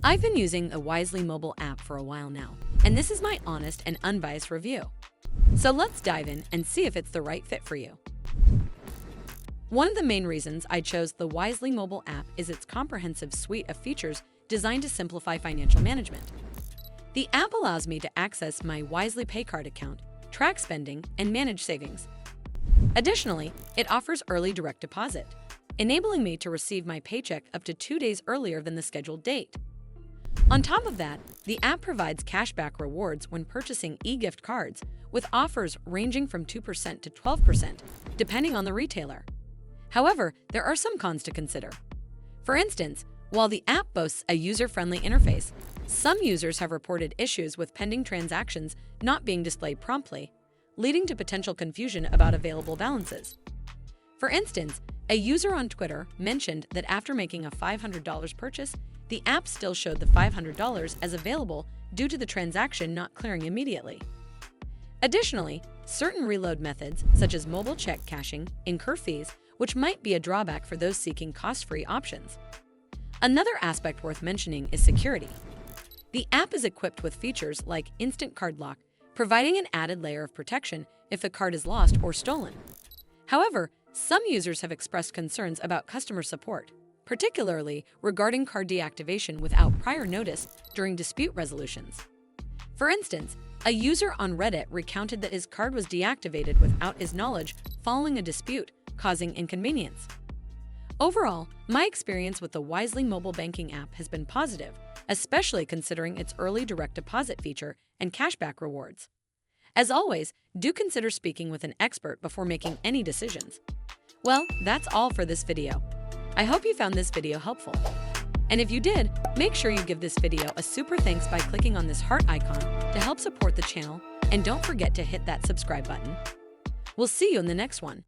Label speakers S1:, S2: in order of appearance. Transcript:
S1: I've been using a Wisely mobile app for a while now, and this is my honest and unbiased review. So let's dive in and see if it's the right fit for you. One of the main reasons I chose the Wisely mobile app is its comprehensive suite of features designed to simplify financial management. The app allows me to access my Wisely Pay card account, track spending, and manage savings. Additionally, it offers early direct deposit, enabling me to receive my paycheck up to 2 days earlier than the scheduled date. On top of that, the app provides cashback rewards when purchasing e-gift cards, with offers ranging from 2% to 12%, depending on the retailer. However, there are some cons to consider. For instance, while the app boasts a user-friendly interface, some users have reported issues with pending transactions not being displayed promptly, leading to potential confusion about available balances. For instance, a user on Twitter mentioned that after making a $500 purchase, the app still showed the $500 as available due to the transaction not clearing immediately. Additionally, certain reload methods, such as mobile check cashing, incur fees, which might be a drawback for those seeking cost-free options. Another aspect worth mentioning is security. The app is equipped with features like instant card lock, providing an added layer of protection if the card is lost or stolen. However, some users have expressed concerns about customer support, particularly regarding card deactivation without prior notice during dispute resolutions. For instance, a user on Reddit recounted that his card was deactivated without his knowledge following a dispute, causing inconvenience. Overall, my experience with the Wisely mobile banking app has been positive, especially considering its early direct deposit feature and cashback rewards. As always, do consider speaking with an expert before making any decisions. Well, that's all for this video. I hope you found this video helpful. And if you did, make sure you give this video a super thanks by clicking on this heart icon to help support the channel, and don't forget to hit that subscribe button. We'll see you in the next one.